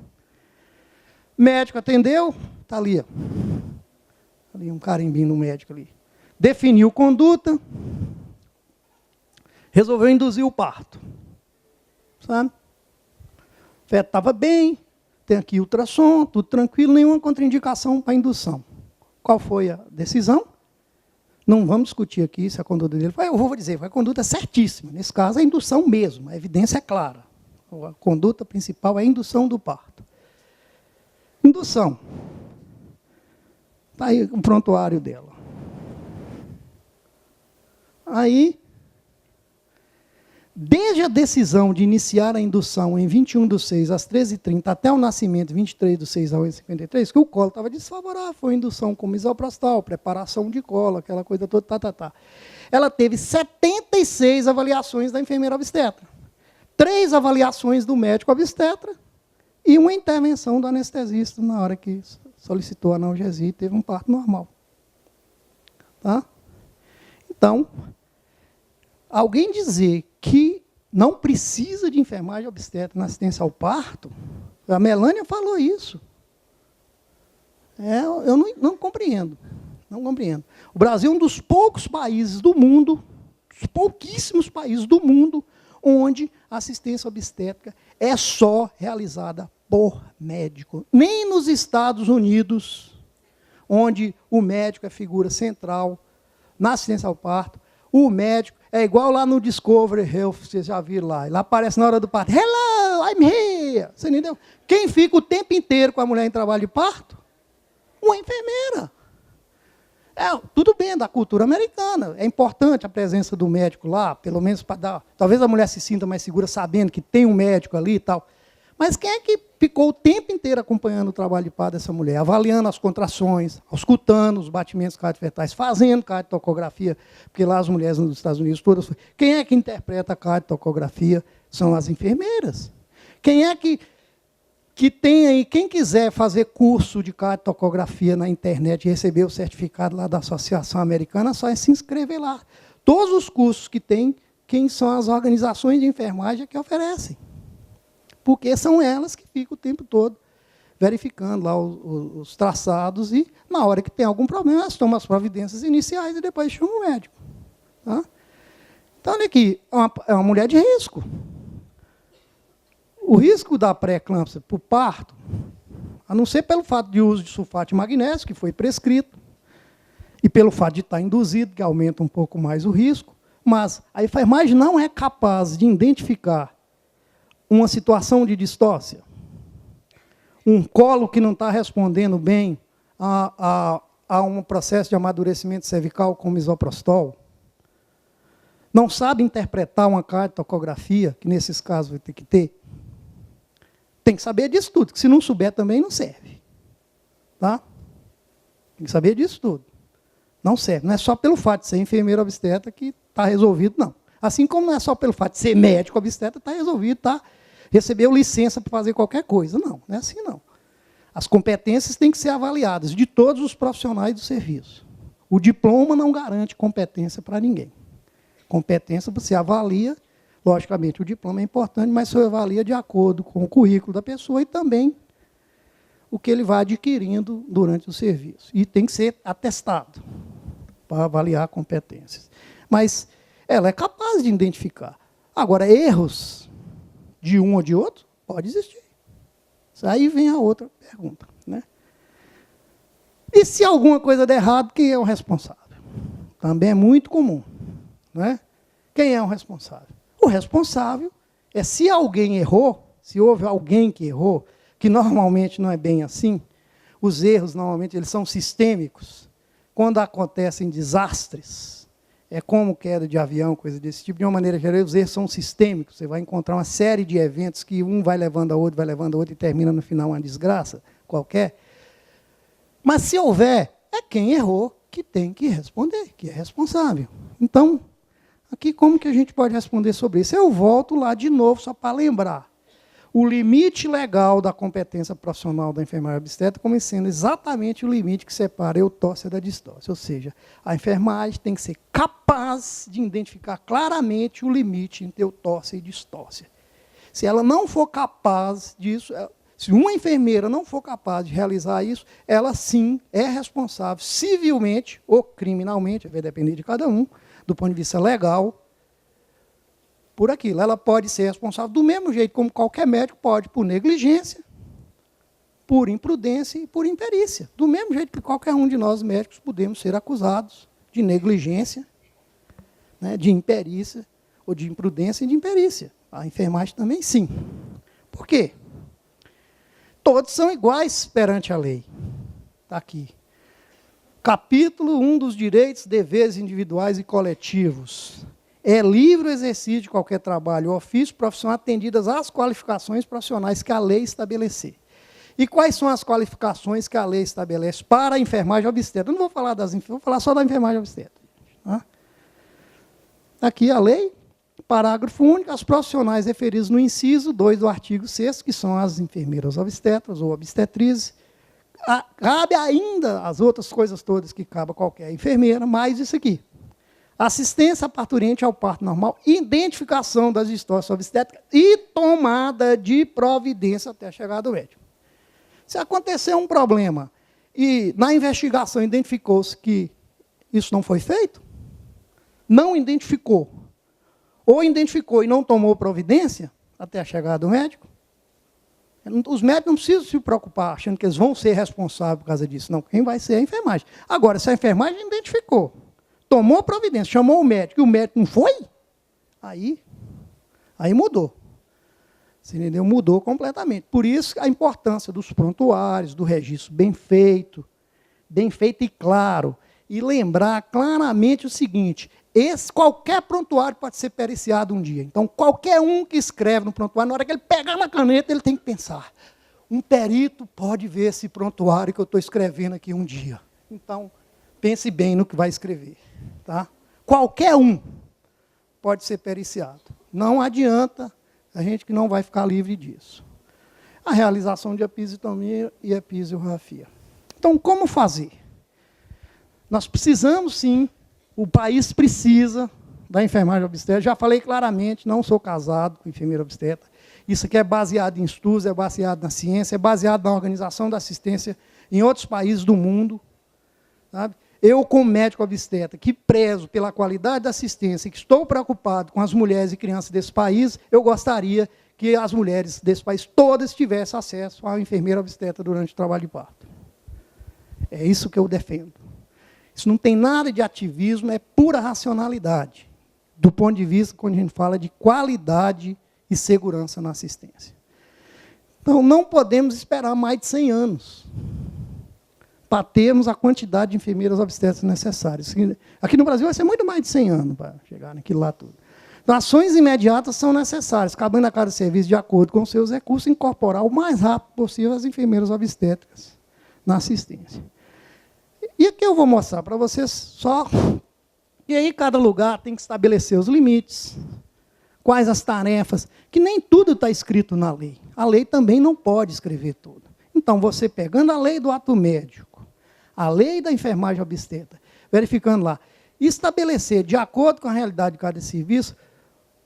Médico atendeu, está ali, ó. Ali um carimbinho no médico ali. Definiu conduta, resolveu induzir o parto. Sabe? O feto estava bem, tem aqui ultrassom, tudo tranquilo, nenhuma contraindicação para indução. Qual foi a decisão? Não vamos discutir aqui se a conduta dele foi, eu vou dizer, foi a conduta certíssima. Nesse caso, é a indução mesmo, a evidência é clara. A conduta principal é a indução do parto. Indução. Está aí o prontuário dela. Aí, desde a decisão de iniciar a indução em 21/6 às 13h30 até o nascimento 23/6 às 8h53, que o colo estava desfavorável, foi indução com misoprostol, preparação de colo, aquela coisa toda, Ela teve 76 avaliações da enfermeira obstetra, 3 avaliações do médico obstetra e uma intervenção do anestesista na hora que solicitou a analgesia e teve um parto normal. Tá? Então, alguém dizer que não precisa de enfermagem obstétrica na assistência ao parto, a Melânia falou isso. Eu não compreendo. Não compreendo. O Brasil é um dos poucos países do mundo, dos pouquíssimos países do mundo, onde a assistência obstétrica é só realizada por médico. Nem nos Estados Unidos, onde o médico é figura central na assistência ao parto, o médico é igual lá no Discovery Health, vocês já viram lá. Ele aparece na hora do parto. Hello, I'm here. Você entendeu? Quem fica o tempo inteiro com a mulher em trabalho de parto? Uma enfermeira. Tudo bem, da cultura americana. É importante a presença do médico lá, pelo menos para dar... Talvez a mulher se sinta mais segura sabendo que tem um médico ali e tal. Mas quem é que ficou o tempo inteiro acompanhando o trabalho de parto dessa mulher? Avaliando as contrações, auscultando os batimentos cardiofetais, fazendo cardiotocografia, porque lá as mulheres nos Estados Unidos todas... Quem é que interpreta a cardiotocografia? São as enfermeiras. Quem é que tem aí, quem quiser fazer curso de cardiotocografia na internet e receber o certificado lá da Associação Americana, só é se inscrever lá. Todos os cursos que tem, quem são as organizações de enfermagem que oferecem. Porque são elas que ficam o tempo todo verificando lá os traçados e, na hora que tem algum problema, elas tomam as providências iniciais e depois chamam o médico. Tá? Então, olha aqui, é uma mulher de risco. O risco da pré-eclâmpsia para o parto, a não ser pelo fato de uso de sulfato de magnésio, que foi prescrito, e pelo fato de estar induzido, que aumenta um pouco mais o risco, mas a enfermagem não é capaz de identificar uma situação de distócia, um colo que não está respondendo bem a um processo de amadurecimento cervical com misoprostol, não sabe interpretar uma cardiotocografia, que nesses casos vai ter que ter, tem que saber disso tudo, que se não souber também não serve. Tá? Tem que saber disso tudo. Não serve. Não é só pelo fato de ser enfermeiro obstetra que está resolvido, não. Assim como não é só pelo fato de ser médico obstetra, está resolvido, tá? Recebeu licença para fazer qualquer coisa. Não, não é assim, não. As competências têm que ser avaliadas de todos os profissionais do serviço. O diploma não garante competência para ninguém. Competência você avalia, logicamente o diploma é importante, mas você avalia de acordo com o currículo da pessoa e também o que ele vai adquirindo durante o serviço. E tem que ser atestado para avaliar competências. Mas ela é capaz de identificar. Agora, erros de um ou de outro, pode existir. Aí vem a outra pergunta. Né? E se alguma coisa der errado, quem é o responsável? Também é muito comum. Né? Quem é o responsável? O responsável é se alguém errou, se houve alguém que errou, que normalmente não é bem assim, os erros normalmente eles são sistêmicos. Quando acontecem desastres, é como queda de avião, coisa desse tipo, de uma maneira geral, os erros são sistêmicos. Você vai encontrar uma série de eventos que um vai levando a outro, vai levando a outro e termina no final uma desgraça qualquer. Mas se houver, é quem errou que tem que responder, que é responsável. Então, aqui como que a gente pode responder sobre isso? Eu volto lá de novo só para lembrar. O limite legal da competência profissional da enfermagem obstétrica como sendo exatamente o limite que separa a eutócia da distócia. Ou seja, a enfermagem tem que ser capaz de identificar claramente o limite entre eutócia e distócia. Se ela não for capaz disso, se uma enfermeira não for capaz de realizar isso, ela sim é responsável civilmente ou criminalmente, vai depender de cada um, do ponto de vista legal, por aquilo. Ela pode ser responsável do mesmo jeito como qualquer médico pode, por negligência, por imprudência e por imperícia. Do mesmo jeito que qualquer um de nós médicos podemos ser acusados de negligência, né, de imperícia, ou de imprudência e de imperícia. A enfermagem também sim. Por quê? Todos são iguais perante a lei. Está aqui. Capítulo 1 dos direitos, deveres individuais e coletivos. É livre o exercício de qualquer trabalho ou ofício profissional atendidas às qualificações profissionais que a lei estabelecer. E quais são as qualificações que a lei estabelece para a enfermagem obstétrica? Eu não vou falar das enfermeiras, vou falar só da enfermagem obstétrica. Tá? Aqui a lei, parágrafo único, as profissionais referidas no inciso 2 do artigo 6º, que são as enfermeiras obstetras ou obstetrizes. Cabe ainda as outras coisas todas que cabe a qualquer enfermeira, mais isso aqui. Assistência parturiente ao parto normal, identificação das distócias obstétricas e tomada de providência até a chegada do médico. Se acontecer um problema e na investigação identificou-se que isso não foi feito, não identificou, ou identificou e não tomou providência até a chegada do médico, os médicos não precisam se preocupar achando que eles vão ser responsáveis por causa disso. Não, quem vai ser é a enfermagem. Agora, se a enfermagem identificou, tomou providência, chamou o médico, e o médico não foi, aí mudou. Você entendeu? Mudou completamente. Por isso, a importância dos prontuários, do registro bem feito e claro. E lembrar claramente o seguinte, qualquer prontuário pode ser periciado um dia. Então, qualquer um que escreve no prontuário, na hora que ele pegar na caneta, ele tem que pensar. Um perito pode ver esse prontuário que eu estou escrevendo aqui um dia. Então, pense bem no que vai escrever. Tá? Qualquer um pode ser periciado. Não adianta a gente que não vai ficar livre disso. A realização de episiotomia e episiografia. Então, como fazer? Nós precisamos, sim, o país precisa da enfermagem obstétrica. Já falei claramente, não sou casado com enfermeira obstetra. Isso aqui é baseado em estudos, é baseado na ciência, é baseado na organização da assistência em outros países do mundo. Sabe? Eu, como médico obstetra, que prezo pela qualidade da assistência, que estou preocupado com as mulheres e crianças desse país, eu gostaria que as mulheres desse país todas tivessem acesso à enfermeira obstetra durante o trabalho de parto. É isso que eu defendo. Isso não tem nada de ativismo, é pura racionalidade. Do ponto de vista, quando a gente fala de qualidade e segurança na assistência. Então, não podemos esperar mais de 100 anos para termos a quantidade de enfermeiras obstetras necessárias. Aqui no Brasil vai ser muito mais de 100 anos para chegar naquilo lá tudo. Então, ações imediatas são necessárias, cabendo a cada serviço, de acordo com seus recursos, incorporar o mais rápido possível as enfermeiras obstétricas na assistência. E aqui eu vou mostrar para vocês só. E aí cada lugar tem que estabelecer os limites, quais as tarefas, que nem tudo está escrito na lei. A lei também não pode escrever tudo. Então, você pegando a lei do ato médico, a lei da enfermagem obstetra, verificando lá, estabelecer, de acordo com a realidade de cada serviço,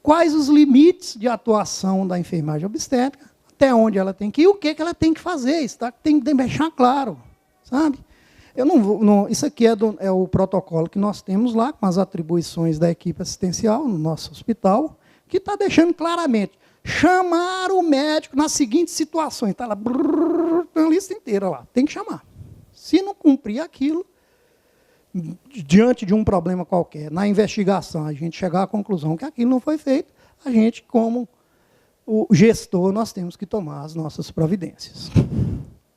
quais os limites de atuação da enfermagem obstétrica, até onde ela tem que ir, o que ela tem que fazer, isso tem que deixar claro, sabe? Eu isso aqui é o protocolo que nós temos lá, com as atribuições da equipe assistencial no nosso hospital, que está deixando claramente, chamar o médico nas seguintes situações, está lá, tem uma lista inteira lá, tem que chamar. Se não cumprir aquilo, diante de um problema qualquer, na investigação, a gente chegar à conclusão que aquilo não foi feito, a gente, como o gestor, nós temos que tomar as nossas providências.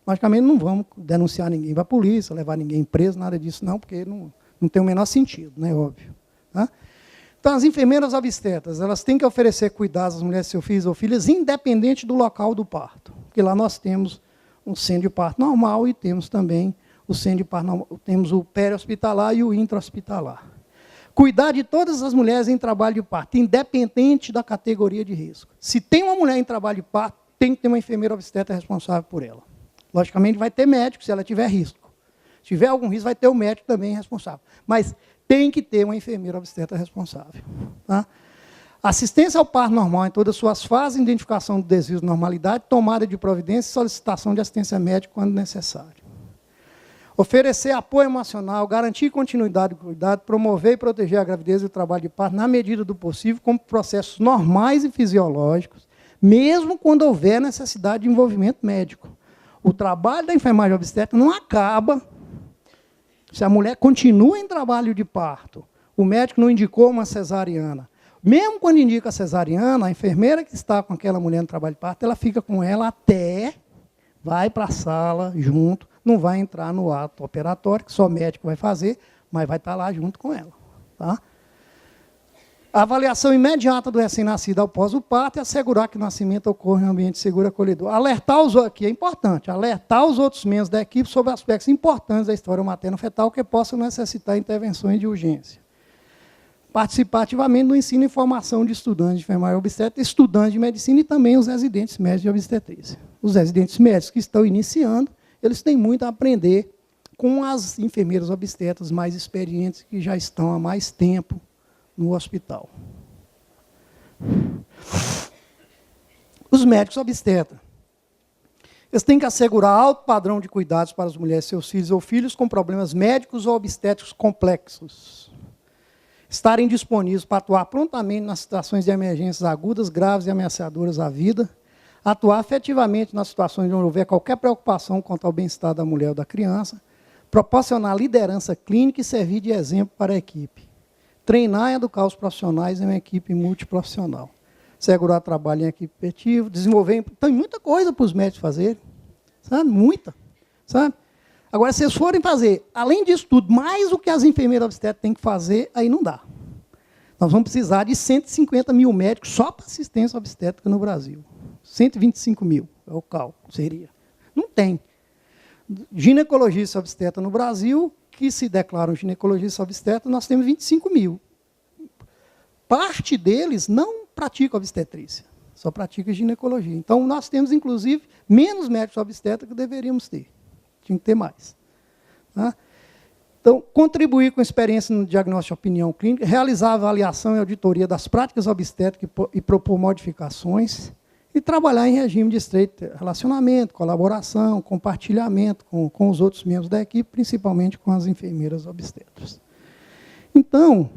Logicamente, não vamos denunciar ninguém para a polícia, levar ninguém preso, nada disso não, porque não tem o menor sentido, né, óbvio. Tá? Então, as enfermeiras obstetras, elas têm que oferecer cuidados às mulheres, seus filhos ou filhas, independente do local do parto. Porque lá nós temos um centro de parto normal e temos também o centro de parto normal, temos o peri-hospitalar e o intra-hospitalar. Cuidar de todas as mulheres em trabalho de parto, independente da categoria de risco. Se tem uma mulher em trabalho de parto, tem que ter uma enfermeira obstetra responsável por ela. Logicamente, vai ter médico se ela tiver risco. Se tiver algum risco, vai ter o médico também responsável. Mas tem que ter uma enfermeira obstetra responsável. Tá? Assistência ao parto normal em todas as suas fases, identificação do desvio de normalidade, tomada de providência e solicitação de assistência médica quando necessário. Oferecer apoio emocional, garantir continuidade do cuidado, promover e proteger a gravidez e o trabalho de parto na medida do possível, como processos normais e fisiológicos, mesmo quando houver necessidade de envolvimento médico. O trabalho da enfermagem obstétrica não acaba se a mulher continua em trabalho de parto. O médico não indicou uma cesariana. Mesmo quando indica a cesariana, a enfermeira que está com aquela mulher no trabalho de parto, ela fica com ela até, vai para a sala junto, não vai entrar no ato operatório, que só o médico vai fazer, mas vai estar lá junto com ela. Tá? A avaliação imediata do recém-nascido após o parto e assegurar que o nascimento ocorra em um ambiente seguro e acolhedor. Alertar aqui é importante, alertar os outros membros da equipe sobre aspectos importantes da história materno-fetal que possam necessitar intervenções de urgência. Participar ativamente no ensino e formação de estudantes de enfermagem obstétrica, estudantes de medicina e também os residentes médicos de obstetrícia. Os residentes médicos que estão iniciando, eles têm muito a aprender com as enfermeiras obstetras mais experientes que já estão há mais tempo no hospital. Os médicos obstetras. Eles têm que assegurar alto padrão de cuidados para as mulheres, seus filhos ou filhos com problemas médicos ou obstétricos complexos. Estarem disponíveis para atuar prontamente nas situações de emergências agudas, graves e ameaçadoras à vida. Atuar efetivamente nas situações onde houver qualquer preocupação quanto ao bem-estar da mulher ou da criança. Proporcionar liderança clínica e servir de exemplo para a equipe. Treinar e educar os profissionais em uma equipe multiprofissional. Segurar trabalho em equipe efetiva, desenvolver... Tem muita coisa para os médicos fazerem, sabe? Muita, sabe? Agora, se eles forem fazer, além disso tudo, mais o que as enfermeiras obstetras têm que fazer, aí não dá. Nós vamos precisar de 150 mil médicos só para assistência obstétrica no Brasil. 125 mil, é o cálculo, seria. Não tem. Ginecologistas obstetras no Brasil, que se declaram ginecologistas obstetras, nós temos 25 mil. Parte deles não pratica obstetrícia, só pratica ginecologia. Então, nós temos, inclusive, menos médicos obstetras que deveríamos ter. Tinha que ter mais. Tá? Então, contribuir com experiência no diagnóstico de opinião clínica, realizar avaliação e auditoria das práticas obstétricas e propor modificações, e trabalhar em regime de estreito relacionamento, colaboração, compartilhamento com os outros membros da equipe, principalmente com as enfermeiras obstetras. Então,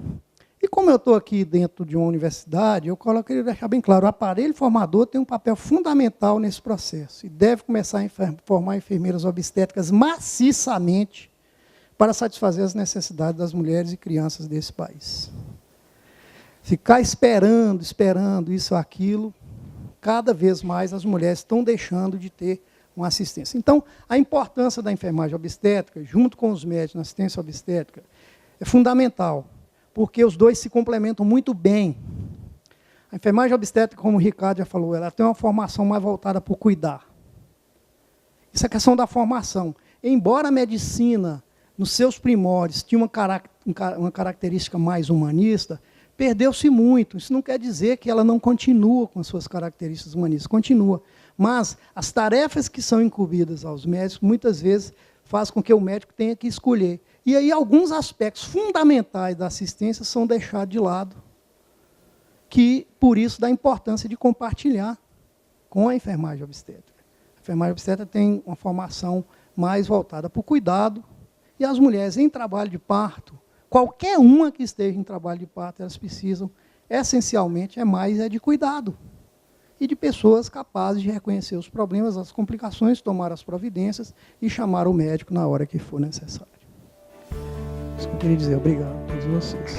e como eu estou aqui dentro de uma universidade, eu queria deixar bem claro, o aparelho formador tem um papel fundamental nesse processo e deve começar a formar enfermeiras obstétricas maciçamente para satisfazer as necessidades das mulheres e crianças desse país. Ficar esperando isso ou aquilo, cada vez mais as mulheres estão deixando de ter uma assistência. Então, a importância da enfermagem obstétrica, junto com os médicos na assistência obstétrica, é fundamental, porque os dois se complementam muito bem. A enfermagem obstétrica, como o Ricardo já falou, ela tem uma formação mais voltada para o cuidar. Isso é questão da formação. Embora a medicina, nos seus primórdios, tinha uma característica mais humanista, perdeu-se muito. Isso não quer dizer que ela não continua com as suas características humanistas, continua. Mas as tarefas que são incumbidas aos médicos, muitas vezes, faz com que o médico tenha que escolher. E aí alguns aspectos fundamentais da assistência são deixados de lado, que, por isso, dá importância de compartilhar com a enfermagem obstétrica. A enfermagem obstétrica tem uma formação mais voltada para o cuidado, e as mulheres em trabalho de parto, qualquer uma que esteja em trabalho de parto, elas precisam, essencialmente, é de cuidado. E de pessoas capazes de reconhecer os problemas, as complicações, tomar as providências e chamar o médico na hora que for necessário. Isso que eu queria dizer. Obrigado a todos vocês.